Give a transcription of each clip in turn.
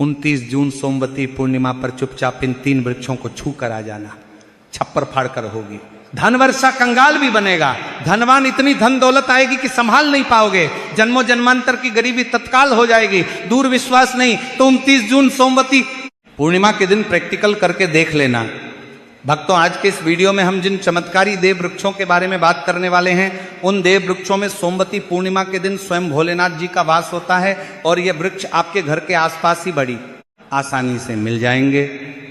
29 जून सोमवती पूर्णिमा पर चुपचाप इन 3 वृक्षों को छू कर आ जाना, छप्पर फाड़ कर होगी। धन वर्षा कंगाल भी बनेगा, धनवान इतनी धन दौलत आएगी कि संभाल नहीं पाओगे, जन्मों जन्मांतर की गरीबी तत्काल हो जाएगी। दूर विश्वास नहीं तो 29 जून सोमवती पूर्णिमा के दिन प्रैक्टिकल करके देख लेना। भक्तों, आज के इस वीडियो में हम जिन चमत्कारी देव वृक्षों के बारे में बात करने वाले हैं, उन देव वृक्षों में सोमवती पूर्णिमा के दिन स्वयं भोलेनाथ जी का वास होता है और ये वृक्ष आपके घर के आसपास ही बड़ी आसानी से मिल जाएंगे।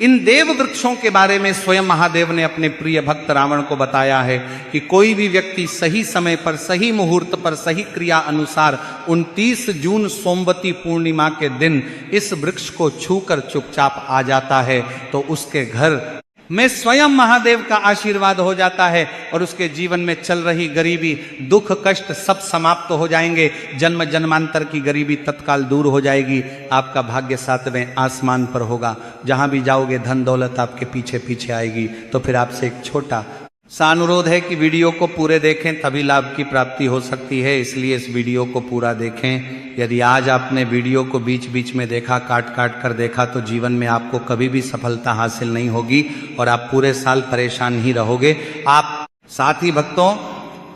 इन देव वृक्षों के बारे में स्वयं महादेव ने अपने प्रिय भक्त रावण को बताया है कि कोई भी व्यक्ति सही समय पर, सही मुहूर्त पर, सही क्रिया अनुसार 29 जून सोमवती पूर्णिमा के दिन इस वृक्ष को छूकर चुपचाप आ जाता है तो उसके घर में स्वयं महादेव का आशीर्वाद हो जाता है और उसके जीवन में चल रही गरीबी, दुख, कष्ट सब समाप्त हो जाएंगे। जन्म जन्मांतर की गरीबी तत्काल दूर हो जाएगी। आपका भाग्य 7वें आसमान पर होगा। जहां भी जाओगे धन दौलत आपके पीछे पीछे आएगी। तो फिर आपसे एक छोटा सा अनुरोध है कि वीडियो को पूरे देखें, तभी लाभ की प्राप्ति हो सकती है। इसलिए इस वीडियो को पूरा देखें। यदि आज आपने वीडियो को बीच बीच में देखा, काट काट कर देखा, तो जीवन में आपको कभी भी सफलता हासिल नहीं होगी और आप पूरे साल परेशान ही रहोगे। आप साथ ही भक्तों,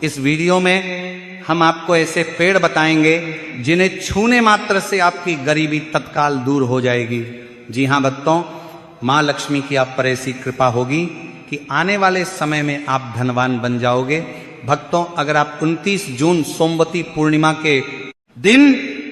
इस वीडियो में हम आपको ऐसे पेड़ बताएंगे जिन्हें छूने मात्र से आपकी गरीबी तत्काल दूर हो जाएगी। जी हाँ भक्तों, माँ लक्ष्मी की आप पर ऐसी कृपा होगी कि आने वाले समय में आप धनवान बन जाओगे। भक्तों, अगर आप 29 जून सोमवती पूर्णिमा के दिन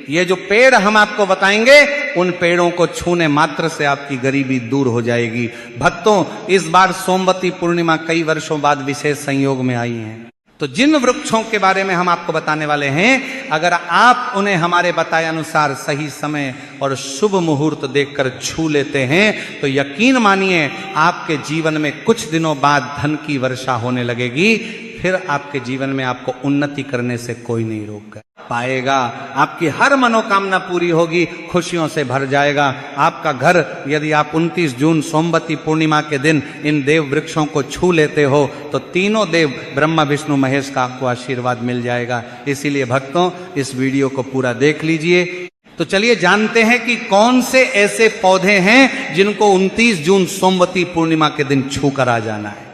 ये जो पेड़ हम आपको बताएंगे, उन पेड़ों को छूने मात्र से आपकी गरीबी दूर हो जाएगी। भक्तों, इस बार सोमवती पूर्णिमा कई वर्षों बाद विशेष संयोग में आई है। तो जिन वृक्षों के बारे में हम आपको बताने वाले हैं, अगर आप उन्हें हमारे बताए अनुसार सही समय और शुभ मुहूर्त देखकर छू लेते हैं तो यकीन मानिए आपके जीवन में कुछ दिनों बाद धन की वर्षा होने लगेगी। फिर आपके जीवन में आपको उन्नति करने से कोई नहीं रोक पाएगा। आपकी हर मनोकामना पूरी होगी, खुशियों से भर जाएगा आपका घर। यदि आप 29 जून सोमवती पूर्णिमा के दिन इन देव वृक्षों को छू लेते हो तो तीनों देव ब्रह्मा विष्णु महेश का आपको आशीर्वाद मिल जाएगा। इसीलिए भक्तों, इस वीडियो को पूरा देख लीजिए। तो चलिए जानते हैं कि कौन से ऐसे पौधे हैं जिनको 29 जून सोमवती पूर्णिमा के दिन छू कर आ जाना है।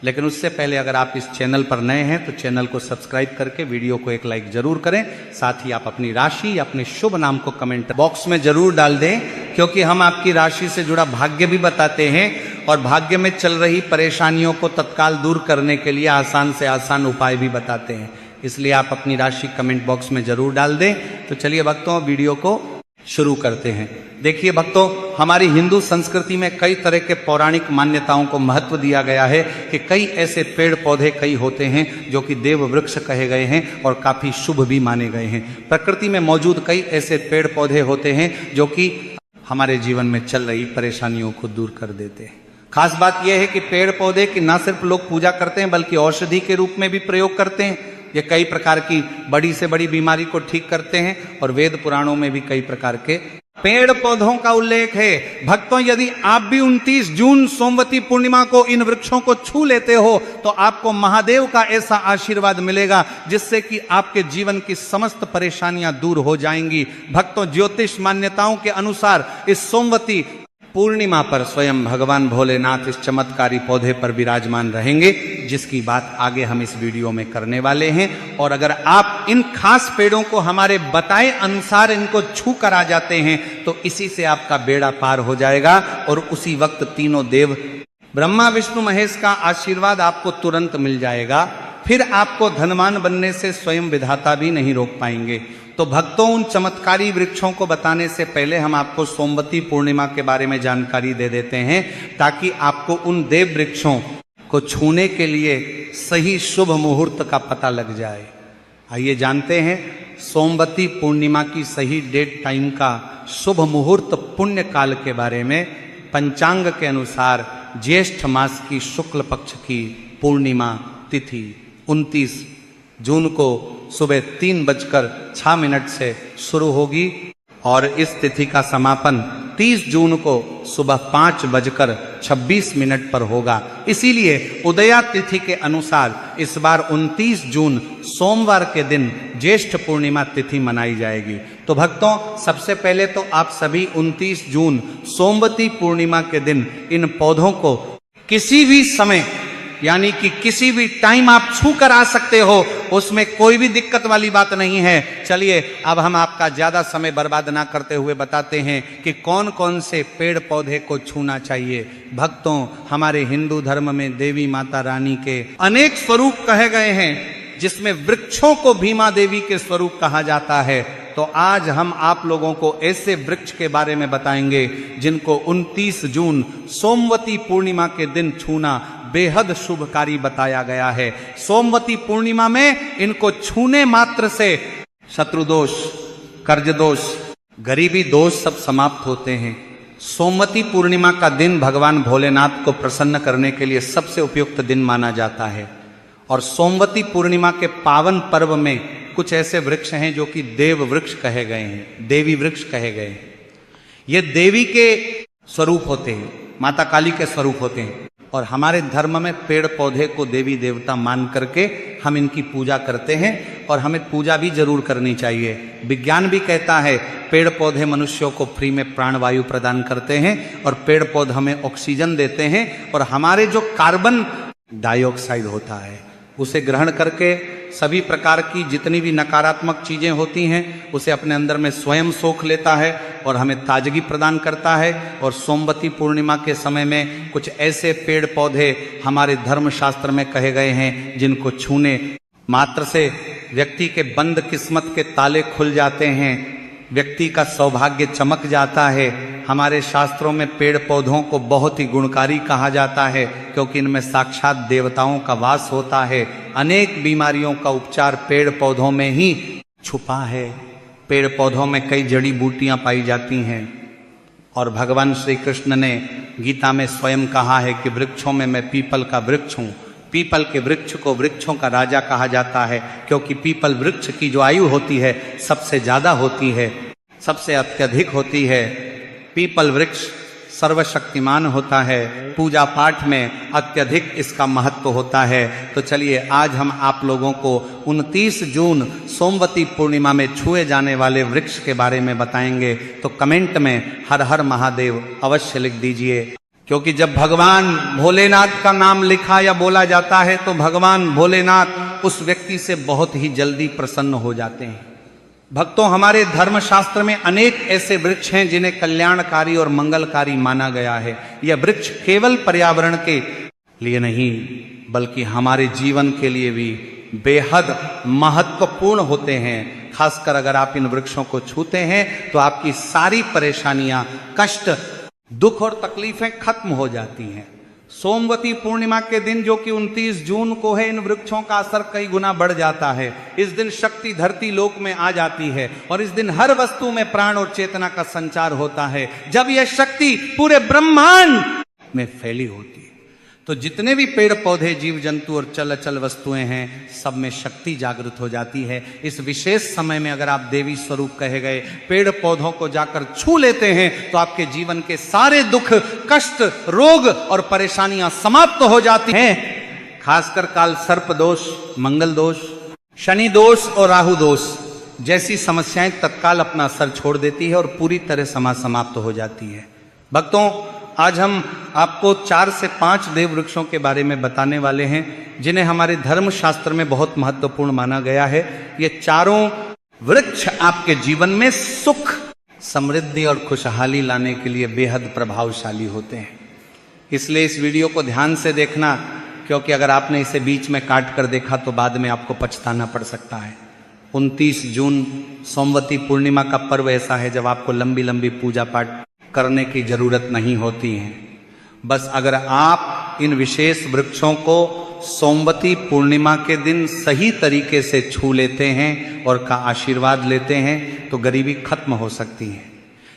लेकिन उससे पहले अगर आप इस चैनल पर नए हैं तो चैनल को सब्सक्राइब करके वीडियो को एक लाइक जरूर करें। साथ ही आप अपनी राशि या अपने शुभ नाम को कमेंट बॉक्स में जरूर डाल दें, क्योंकि हम आपकी राशि से जुड़ा भाग्य भी बताते हैं और भाग्य में चल रही परेशानियों को तत्काल दूर करने के लिए आसान से आसान उपाय भी बताते हैं। इसलिए आप अपनी राशि कमेंट बॉक्स में जरूर डाल दें। तो चलिए भक्तों, वीडियो को शुरू करते हैं। देखिए भक्तों, हमारी हिंदू संस्कृति में कई तरह के पौराणिक मान्यताओं को महत्व दिया गया है कि कई ऐसे पेड़ पौधे कई होते हैं जो कि देव वृक्ष कहे गए हैं और काफी शुभ भी माने गए हैं। प्रकृति में मौजूद कई ऐसे पेड़ पौधे होते हैं जो कि हमारे जीवन में चल रही परेशानियों को दूर कर देते हैं। खास बात यह है कि पेड़ पौधे की न सिर्फ लोग पूजा करते हैं बल्कि औषधि के रूप में भी प्रयोग करते हैं। ये कई प्रकार की बड़ी से बड़ी बीमारी को ठीक करते हैं और वेद पुराणों में भी कई प्रकार के पेड़ पौधों का उल्लेख है। भक्तों, यदि आप भी 29 जून सोमवती पूर्णिमा को इन वृक्षों को छू लेते हो तो आपको महादेव का ऐसा आशीर्वाद मिलेगा जिससे कि आपके जीवन की समस्त परेशानियां दूर हो जाएंगी। भक्तों, ज्योतिष मान्यताओं के अनुसार इस सोमवती पूर्णिमा पर स्वयं भगवान भोलेनाथ इस चमत्कारी पौधे पर विराजमान रहेंगे, जिसकी बात आगे हम इस वीडियो में करने वाले हैं। और अगर आप इन खास पेड़ों को हमारे बताए अनुसार इनको छू कर आ जाते हैं तो इसी से आपका बेड़ा पार हो जाएगा और उसी वक्त तीनों देव ब्रह्मा विष्णु महेश का आशीर्वाद आपको तुरंत मिल जाएगा। फिर आपको धनवान बनने से स्वयं विधाता भी नहीं रोक पाएंगे। तो भक्तों, उन चमत्कारी वृक्षों को बताने से पहले हम आपको सोमवती पूर्णिमा के बारे में जानकारी दे देते हैं ताकि आपको उन देव वृक्षों को छूने के लिए सही शुभ मुहूर्त का पता लग जाए। आइए जानते हैं सोमवती पूर्णिमा की सही डेट टाइम का शुभ मुहूर्त पुण्य काल के बारे में। पंचांग के अनुसार ज्येष्ठ मास की शुक्ल पक्ष की पूर्णिमा तिथि 29 जून को सुबह 3:06 से शुरू होगी और इस तिथि का समापन 30 जून को सुबह 5:26 पर होगा। इसीलिए उदया तिथि के अनुसार इस बार 29 जून सोमवार के दिन ज्येष्ठ पूर्णिमा तिथि मनाई जाएगी। तो भक्तों, सबसे पहले तो आप सभी 29 जून सोमवती पूर्णिमा के दिन इन पौधों को किसी भी समय यानी कि किसी भी टाइम आप छू कर आ सकते हो, उसमें कोई भी दिक्कत वाली बात नहीं है। चलिए अब हम आपका ज्यादा समय बर्बाद ना करते हुए बताते हैं कि कौन कौन से पेड़ पौधे को छूना चाहिए। भक्तों, हमारे हिंदू धर्म में देवी माता रानी के अनेक स्वरूप कहे गए हैं, जिसमें वृक्षों को भीमा देवी के स्वरूप कहा जाता है। तो आज हम आप लोगों को ऐसे वृक्ष के बारे में बताएंगे जिनको 29 जून सोमवती पूर्णिमा के दिन छूना बेहद शुभकारी बताया गया है। सोमवती पूर्णिमा में इनको छूने मात्र से शत्रु दोष, कर्ज दोष, गरीबी दोष सब समाप्त होते हैं। सोमवती पूर्णिमा का दिन भगवान भोलेनाथ को प्रसन्न करने के लिए सबसे उपयुक्त दिन माना जाता है। और सोमवती पूर्णिमा के पावन पर्व में कुछ ऐसे वृक्ष हैं जो कि देव वृक्ष कहे गए हैं, देवी वृक्ष कहे गए हैं। ये देवी के स्वरूप होते हैं, माता काली के स्वरूप होते हैं। और हमारे धर्म में पेड़ पौधे को देवी देवता मान करके हम इनकी पूजा करते हैं, और हमें पूजा भी जरूर करनी चाहिए। विज्ञान भी कहता है पेड़ पौधे मनुष्यों को फ्री में प्राणवायु प्रदान करते हैं, और पेड़ पौधे हमें ऑक्सीजन देते हैं, और हमारे जो कार्बन डाइऑक्साइड होता है उसे ग्रहण करके सभी प्रकार की जितनी भी नकारात्मक चीजें होती हैं उसे अपने अंदर में स्वयं सोख लेता है और हमें ताजगी प्रदान करता है। और सोमवती पूर्णिमा के समय में कुछ ऐसे पेड़ पौधे हमारे धर्मशास्त्र में कहे गए हैं जिनको छूने मात्र से व्यक्ति के बंद किस्मत के ताले खुल जाते हैं, व्यक्ति का सौभाग्य चमक जाता है। हमारे शास्त्रों में पेड़ पौधों को बहुत ही गुणकारी कहा जाता है, क्योंकि इनमें साक्षात देवताओं का वास होता है। अनेक बीमारियों का उपचार पेड़ पौधों में ही छुपा है। पेड़ पौधों में कई जड़ी बूटियां पाई जाती हैं, और भगवान श्री कृष्ण ने गीता में स्वयं कहा है कि वृक्षों में मैं पीपल का वृक्ष हूँ। पीपल के वृक्ष को वृक्षों का राजा कहा जाता है, क्योंकि पीपल वृक्ष की जो आयु होती है सबसे ज्यादा होती है, सबसे अत्यधिक होती है। पीपल वृक्ष सर्वशक्तिमान होता है, पूजा पाठ में अत्यधिक इसका महत्व होता है। तो चलिए आज हम आप लोगों को 29 जून सोमवती पूर्णिमा में छुए जाने वाले वृक्ष के बारे में बताएंगे। तो कमेंट में हर हर महादेव अवश्य लिख दीजिए, क्योंकि जब भगवान भोलेनाथ का नाम लिखा या बोला जाता है तो भगवान भोलेनाथ उस व्यक्ति से बहुत ही जल्दी प्रसन्न हो जाते हैं। भक्तों, हमारे धर्मशास्त्र में अनेक ऐसे वृक्ष हैं जिन्हें कल्याणकारी और मंगलकारी माना गया है। यह वृक्ष केवल पर्यावरण के लिए नहीं बल्कि हमारे जीवन के लिए भी बेहद महत्वपूर्ण होते हैं। खासकर अगर आप इन वृक्षों को छूते हैं तो आपकी सारी परेशानियां, कष्ट, दुख और तकलीफें खत्म हो जाती हैं। सोमवती पूर्णिमा के दिन जो कि 29 जून को है, इन वृक्षों का असर कई गुना बढ़ जाता है। इस दिन शक्ति धरती लोक में आ जाती है, और इस दिन हर वस्तु में प्राण और चेतना का संचार होता है। जब यह शक्ति पूरे ब्रह्मांड में फैली होती है तो जितने भी पेड़ पौधे, जीव जंतु और चल अचल वस्तुएं हैं, सब में शक्ति जागृत हो जाती है। इस विशेष समय में अगर आप देवी स्वरूप कहे गए पेड़ पौधों को जाकर छू लेते हैं तो आपके जीवन के सारे दुख, कष्ट, रोग और परेशानियां समाप्त हो जाती हैं। खासकर काल सर्प दोष, मंगल दोष, शनि दोष और राहु दोष जैसी समस्याएं तत्काल अपना असर छोड़ देती है और पूरी तरह समाप्त हो जाती है। भक्तों, आज हम आपको 4 से 5 देव वृक्षों के बारे में बताने वाले हैं जिन्हें हमारे धर्म शास्त्र में बहुत महत्वपूर्ण माना गया है। ये चारों वृक्ष आपके जीवन में सुख, समृद्धि और खुशहाली लाने के लिए बेहद प्रभावशाली होते हैं। इसलिए इस वीडियो को ध्यान से देखना, क्योंकि अगर आपने इसे बीच में काट कर देखा तो बाद में आपको पछताना पड़ सकता है। 29 जून सोमवती पूर्णिमा का पर्व ऐसा है जब आपको लंबी लंबी पूजा पाठ करने की जरूरत नहीं होती है। बस अगर आप इन विशेष वृक्षों को सोमवती पूर्णिमा के दिन सही तरीके से छू लेते हैं और का आशीर्वाद लेते हैं तो गरीबी खत्म हो सकती है।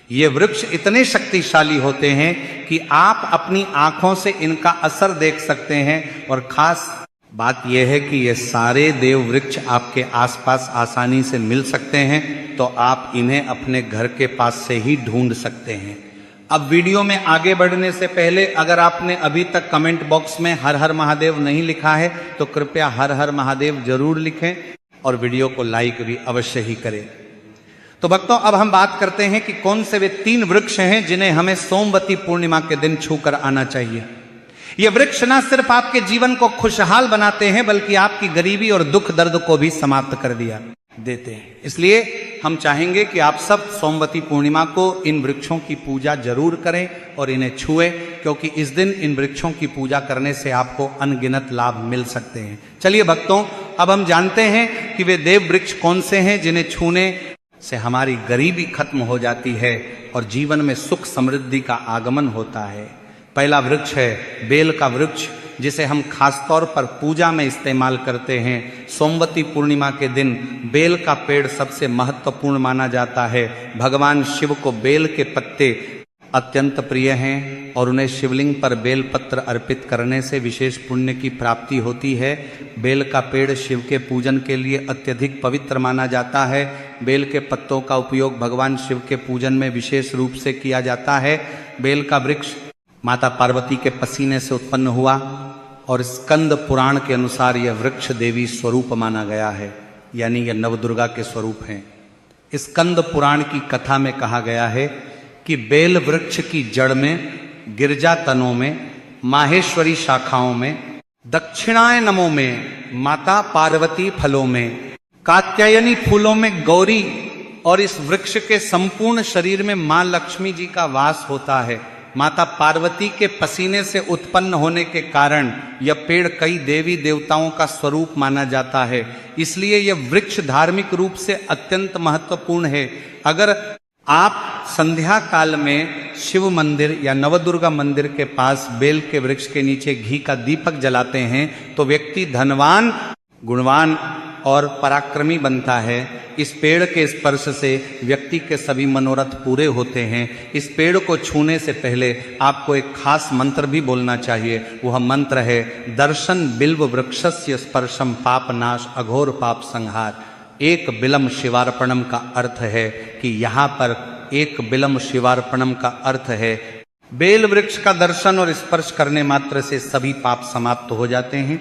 ये वृक्ष इतने शक्तिशाली होते हैं कि आप अपनी आंखों से इनका असर देख सकते हैं। और खास बात यह है कि ये सारे देव वृक्ष आपके आसपास आसानी से मिल सकते हैं, तो आप इन्हें अपने घर के पास से ही ढूंढ सकते हैं। अब वीडियो में आगे बढ़ने से पहले अगर आपने अभी तक कमेंट बॉक्स में हर हर महादेव नहीं लिखा है तो कृपया हर हर महादेव जरूर लिखें और वीडियो को लाइक भी अवश्य ही करें। तो भक्तों, अब हम बात करते हैं कि कौन से वे 3 वृक्ष हैं जिन्हें हमें सोमवती पूर्णिमा के दिन छूकर आना चाहिए। ये वृक्ष ना सिर्फ आपके जीवन को खुशहाल बनाते हैं, बल्कि आपकी गरीबी और दुख दर्द को भी समाप्त कर देते हैं। इसलिए हम चाहेंगे कि आप सब सोमवती पूर्णिमा को इन वृक्षों की पूजा जरूर करें और इन्हें छुएं, क्योंकि इस दिन इन वृक्षों की पूजा करने से आपको अनगिनत लाभ मिल सकते हैं। चलिए भक्तों, अब हम जानते हैं कि वे देव वृक्ष कौन से हैं जिन्हें छूने से हमारी गरीबी खत्म हो जाती है और जीवन में सुख समृद्धि का आगमन होता है। पहला वृक्ष है बेल का वृक्ष, जिसे हम खासतौर पर पूजा में इस्तेमाल करते हैं। सोमवती पूर्णिमा के दिन बेल का पेड़ सबसे महत्वपूर्ण माना जाता है। भगवान शिव को बेल के पत्ते अत्यंत प्रिय हैं और उन्हें शिवलिंग पर बेल पत्र अर्पित करने से विशेष पुण्य की प्राप्ति होती है। बेल का पेड़ शिव के पूजन के लिए अत्यधिक पवित्र माना जाता है। बेल के पत्तों का उपयोग भगवान शिव के पूजन में विशेष रूप से किया जाता है। बेल का वृक्ष माता पार्वती के पसीने से उत्पन्न हुआ और स्कंद पुराण के अनुसार यह वृक्ष देवी स्वरूप माना गया है, यानी यह नवदुर्गा के स्वरूप हैं। स्कंद पुराण की कथा में कहा गया है कि बेल वृक्ष की जड़ में, गिरजा तनों में, माहेश्वरी शाखाओं में, दक्षिणायनमों में माता पार्वती फलों में, कात्यायनी फूलों में गौरी और इस वृक्ष के संपूर्ण शरीर में मां लक्ष्मी जी का वास होता है। माता पार्वती के पसीने से उत्पन्न होने के कारण यह पेड़ कई देवी देवताओं का स्वरूप माना जाता है। इसलिए यह वृक्ष धार्मिक रूप से अत्यंत महत्वपूर्ण है। अगर आप संध्या काल में शिव मंदिर या नवदुर्गा मंदिर के पास बेल के वृक्ष के नीचे घी का दीपक जलाते हैं तो व्यक्ति धनवान, गुणवान और पराक्रमी बनता है। इस पेड़ के स्पर्श से व्यक्ति के सभी मनोरथ पूरे होते हैं। इस पेड़ को छूने से पहले आपको एक खास मंत्र भी बोलना चाहिए। वह मंत्र है दर्शन बिल्व वृक्षस्य स्पर्शम पाप नाश अघोर पाप संहार। एक बिलम शिवार्पणम का अर्थ है कि यहाँ पर एक बिलम शिवार्पणम का अर्थ है बेल वृक्ष का दर्शन और स्पर्श करने मात्र से सभी पाप समाप्त हो जाते हैं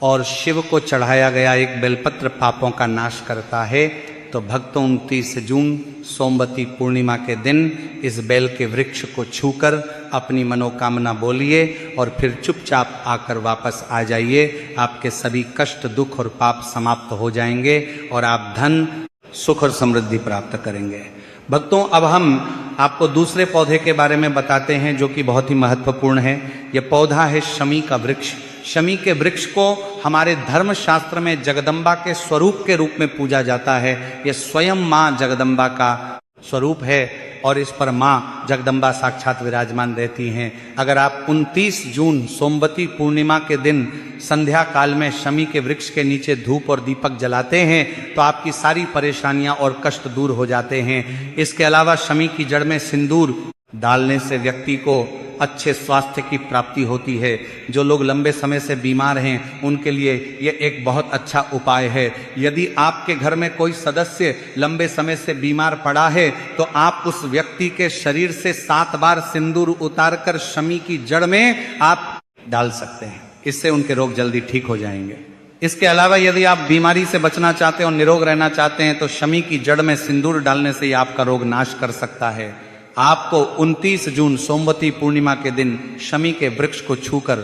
और शिव को चढ़ाया गया एक बेलपत्र पापों का नाश करता है। तो भक्तों, 29 जून सोमवती पूर्णिमा के दिन इस बेल के वृक्ष को छूकर अपनी मनोकामना बोलिए और फिर चुपचाप आकर वापस आ जाइए। आपके सभी कष्ट, दुख और पाप समाप्त हो जाएंगे और आप धन, सुख और समृद्धि प्राप्त करेंगे। भक्तों, अब हम आपको दूसरे पौधे के बारे में बताते हैं जो कि बहुत ही महत्वपूर्ण है। यह पौधा है शमी का वृक्ष। शमी के वृक्ष को हमारे धर्म शास्त्र में जगदम्बा के स्वरूप के रूप में पूजा जाता है। यह स्वयं माँ जगदम्बा का स्वरूप है और इस पर माँ जगदम्बा साक्षात विराजमान रहती हैं। अगर आप 29 जून सोमवती पूर्णिमा के दिन संध्या काल में शमी के वृक्ष के नीचे धूप और दीपक जलाते हैं तो आपकी सारी परेशानियां और कष्ट दूर हो जाते हैं। इसके अलावा शमी की जड़ में सिंदूर डालने से व्यक्ति को अच्छे स्वास्थ्य की प्राप्ति होती है। जो लोग लंबे समय से बीमार हैं उनके लिए यह एक बहुत अच्छा उपाय है। यदि आपके घर में कोई सदस्य लंबे समय से बीमार पड़ा है तो आप उस व्यक्ति के शरीर से 7 बार सिंदूर उतारकर शमी की जड़ में आप डाल सकते हैं। इससे उनके रोग जल्दी ठीक हो जाएंगे। इसके अलावा यदि आप बीमारी से बचना चाहते हैं और निरोग रहना चाहते हैं तो शमी की जड़ में सिंदूर डालने से ही आपका रोग नाश कर सकता है। आपको 29 जून सोमवती पूर्णिमा के दिन शमी के वृक्ष को छूकर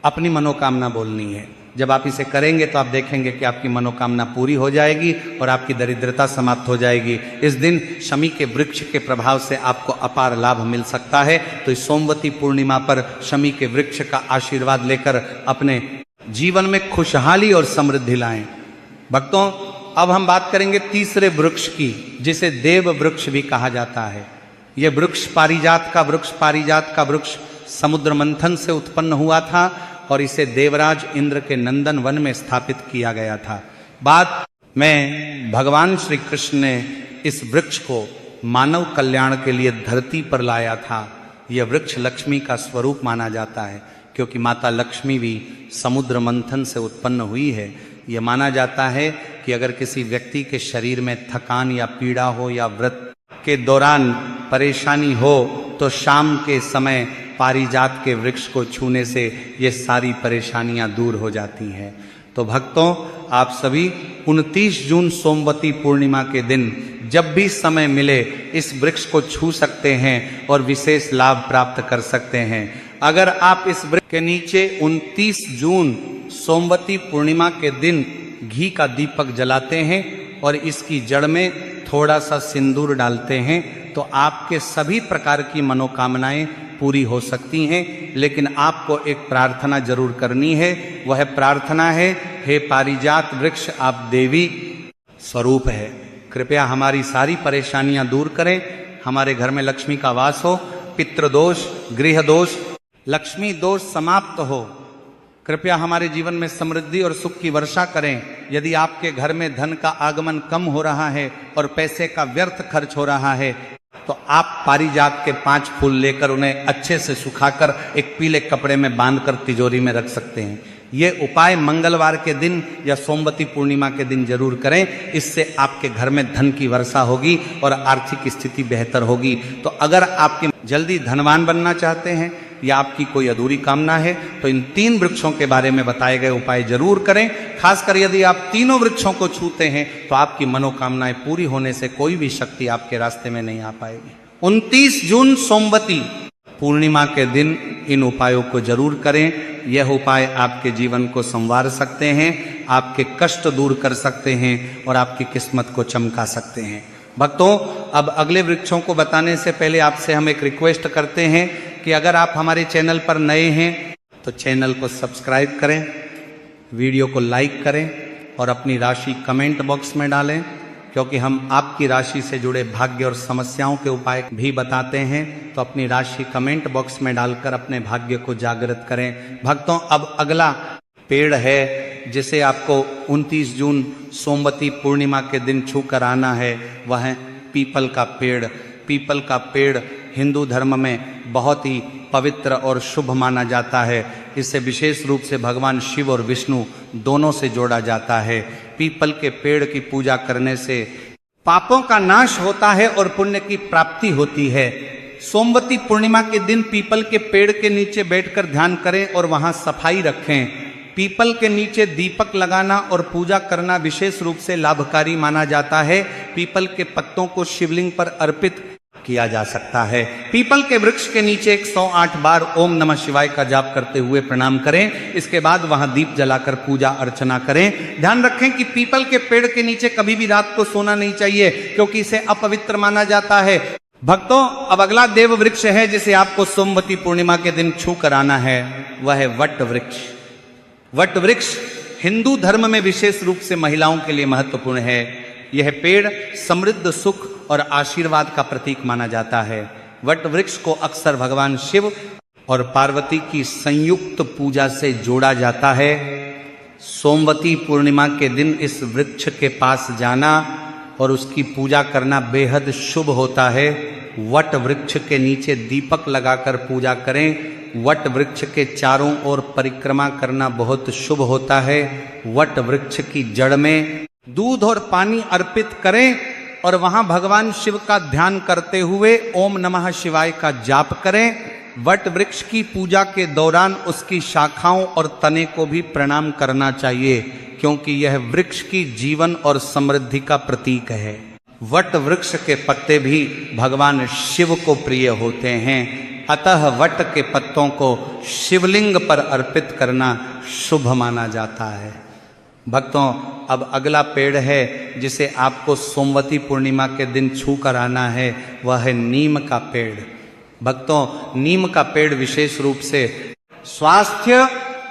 अपनी मनोकामना बोलनी है। जब आप इसे करेंगे तो आप देखेंगे कि आपकी मनोकामना पूरी हो जाएगी और आपकी दरिद्रता समाप्त हो जाएगी। इस दिन शमी के वृक्ष के प्रभाव से आपको अपार लाभ मिल सकता है। तो इस सोमवती पूर्णिमा पर शमी के वृक्ष का आशीर्वाद लेकर अपने जीवन में खुशहाली और समृद्धि लाएं। भक्तों, अब हम बात करेंगे तीसरे वृक्ष की, जिसे देव वृक्ष भी कहा जाता है। यह वृक्ष पारिजात का वृक्ष समुद्र मंथन से उत्पन्न हुआ था और इसे देवराज इंद्र के नंदन वन में स्थापित किया गया था। बाद में भगवान श्री कृष्ण ने इस वृक्ष को मानव कल्याण के लिए धरती पर लाया था। यह वृक्ष लक्ष्मी का स्वरूप माना जाता है क्योंकि माता लक्ष्मी भी समुद्र मंथन से उत्पन्न हुई है। यह माना जाता है कि अगर किसी व्यक्ति के शरीर में थकान या पीड़ा हो या व्रत के दौरान परेशानी हो तो शाम के समय पारिजात के वृक्ष को छूने से ये सारी परेशानियां दूर हो जाती हैं। तो भक्तों, आप सभी 29 जून सोमवती पूर्णिमा के दिन जब भी समय मिले इस वृक्ष को छू सकते हैं और विशेष लाभ प्राप्त कर सकते हैं। अगर आप इस वृक्ष के नीचे 29 जून सोमवती पूर्णिमा के दिन घी का दीपक जलाते हैं और इसकी जड़ में थोड़ा सा सिंदूर डालते हैं तो आपके सभी प्रकार की मनोकामनाएं पूरी हो सकती हैं। लेकिन आपको एक प्रार्थना जरूर करनी है, वह प्रार्थना है, हे पारिजात वृक्ष आप देवी स्वरूप है, कृपया हमारी सारी परेशानियां दूर करें, हमारे घर में लक्ष्मी का वास हो, पितृदोष, गृह दोष, लक्ष्मी दोष समाप्त हो, कृपया हमारे जीवन में समृद्धि और सुख की वर्षा करें। यदि आपके घर में धन का आगमन कम हो रहा है और पैसे का व्यर्थ खर्च हो रहा है तो आप पारिजात के 5 फूल लेकर उन्हें अच्छे से सुखाकर एक पीले कपड़े में बांधकर तिजोरी में रख सकते हैं। ये उपाय मंगलवार के दिन या सोमवती पूर्णिमा के दिन जरूर करें, इससे आपके घर में धन की वर्षा होगी और आर्थिक स्थिति बेहतर होगी। तो अगर आपके जल्दी धनवान बनना चाहते हैं या आपकी कोई अधूरी कामना है तो इन 3 वृक्षों के बारे में बताए गए उपाय जरूर करें। खासकर यदि आप तीनों वृक्षों को छूते हैं तो आपकी मनोकामनाएं पूरी होने से कोई भी शक्ति आपके रास्ते में नहीं आ पाएगी। 29 जून सोमवती पूर्णिमा के दिन इन उपायों को जरूर करें। यह उपाय आपके जीवन को संवार सकते हैं, आपके कष्ट दूर कर सकते हैं और आपकी किस्मत को चमका सकते हैं। भक्तों, अब अगले वृक्षों को बताने से पहले आपसे हम एक रिक्वेस्ट करते हैं कि अगर आप हमारे चैनल पर नए हैं तो चैनल को सब्सक्राइब करें, वीडियो को लाइक करें और अपनी राशि कमेंट बॉक्स में डालें, क्योंकि हम आपकी राशि से जुड़े भाग्य और समस्याओं के उपाय भी बताते हैं। तो अपनी राशि कमेंट बॉक्स में डालकर अपने भाग्य को जागृत करें। भक्तों, अब अगला पेड़ है जिसे आपको 29 जून सोमवती पूर्णिमा के दिन छू कर आना है, वह है पीपल का पेड़। पीपल का पेड़ हिंदू धर्म में बहुत ही पवित्र और शुभ माना जाता है। इसे विशेष रूप से भगवान शिव और विष्णु दोनों से जोड़ा जाता है। पीपल के पेड़ की पूजा करने से पापों का नाश होता है और पुण्य की प्राप्ति होती है। सोमवती पूर्णिमा के दिन पीपल के पेड़ के नीचे बैठकर ध्यान करें और वहां सफाई रखें। पीपल के नीचे दीपक लगाना और पूजा करना विशेष रूप से लाभकारी माना जाता है। पीपल के पत्तों को शिवलिंग पर अर्पित किया जा सकता है। पीपल के वृक्ष के नीचे 108 बार ओम नमः शिवाय का जाप करते हुए प्रणाम करें। इसके बाद वहां दीप जलाकर पूजा अर्चना करें। ध्यान रखें कि पीपल के पेड़ के नीचे कभी भी रात को सोना नहीं चाहिए, क्योंकि इसे अपवित्र माना जाता है। भक्तों, अब अगला देव वृक्ष है जिसे आपको सोमवती पूर्णिमा के दिन छू कर आना है, वह है वट वृक्ष। वट वृक्ष हिंदू धर्म में विशेष रूप से महिलाओं के लिए महत्वपूर्ण है। यह पेड़ समृद्ध सुख और आशीर्वाद का प्रतीक माना जाता है। वट वृक्ष को अक्सर भगवान शिव और पार्वती की संयुक्त पूजा से जोड़ा जाता है। सोमवती पूर्णिमा के दिन इस वृक्ष के पास जाना और उसकी पूजा करना बेहद शुभ होता है। वट वृक्ष के नीचे दीपक लगाकर पूजा करें। वट वृक्ष के चारों ओर परिक्रमा करना बहुत शुभ होता है। वट वृक्ष की जड़ में दूध और पानी अर्पित करें और वहां भगवान शिव का ध्यान करते हुए ओम नमः शिवाय का जाप करें। वट वृक्ष की पूजा के दौरान उसकी शाखाओं और तने को भी प्रणाम करना चाहिए, क्योंकि यह वृक्ष की जीवन और समृद्धि का प्रतीक है। वट वृक्ष के पत्ते भी भगवान शिव को प्रिय होते हैं, अतः वट के पत्तों को शिवलिंग पर अर्पित करना शुभ माना जाता है। भक्तों, अब अगला पेड़ है जिसे आपको सोमवती पूर्णिमा के दिन छू कर आना है, वह है नीम का पेड़। भक्तों, नीम का पेड़ विशेष रूप से स्वास्थ्य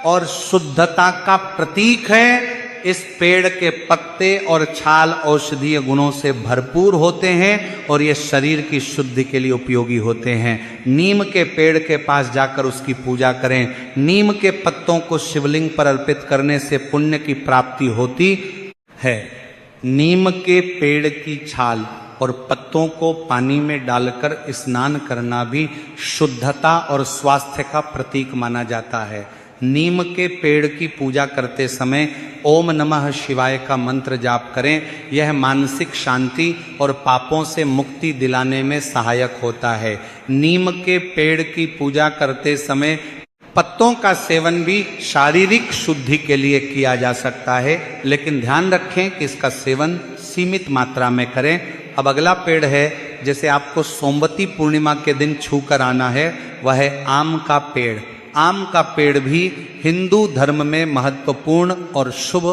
और शुद्धता का प्रतीक है। इस पेड़ के पत्ते और छाल औषधीय गुणों से भरपूर होते हैं और ये शरीर की शुद्धि के लिए उपयोगी होते हैं। नीम के पेड़ के पास जाकर उसकी पूजा करें। नीम के पत्तों को शिवलिंग पर अर्पित करने से पुण्य की प्राप्ति होती है। नीम के पेड़ की छाल और पत्तों को पानी में डालकर स्नान करना भी शुद्धता और स्वास्थ्य का प्रतीक माना जाता है। नीम के पेड़ की पूजा करते समय ओम नमः शिवाय का मंत्र जाप करें। यह मानसिक शांति और पापों से मुक्ति दिलाने में सहायक होता है। नीम के पेड़ की पूजा करते समय पत्तों का सेवन भी शारीरिक शुद्धि के लिए किया जा सकता है, लेकिन ध्यान रखें कि इसका सेवन सीमित मात्रा में करें। अब अगला पेड़ है जैसे आपको सोमवती पूर्णिमा के दिन छू कर आना है, वह है आम का पेड़। आम का पेड़ भी हिंदू धर्म में महत्वपूर्ण और शुभ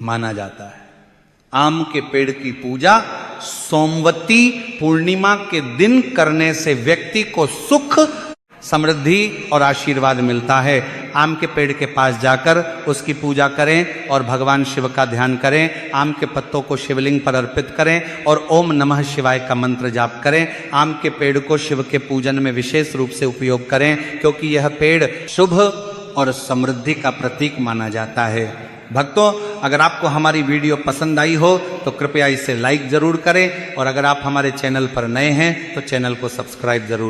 माना जाता है। आम के पेड़ की पूजा सोमवती पूर्णिमा के दिन करने से व्यक्ति को सुख, समृद्धि और आशीर्वाद मिलता है। आम के पेड़ के पास जाकर उसकी पूजा करें और भगवान शिव का ध्यान करें। आम के पत्तों को शिवलिंग पर अर्पित करें और ओम नमः शिवाय का मंत्र जाप करें। आम के पेड़ को शिव के पूजन में विशेष रूप से उपयोग करें, क्योंकि यह पेड़ शुभ और समृद्धि का प्रतीक माना जाता है। भक्तों, अगर आपको हमारी वीडियो पसंद आई हो तो कृपया इसे लाइक जरूर करें, और अगर आप हमारे चैनल पर नए हैं तो चैनल को सब्सक्राइब जरूर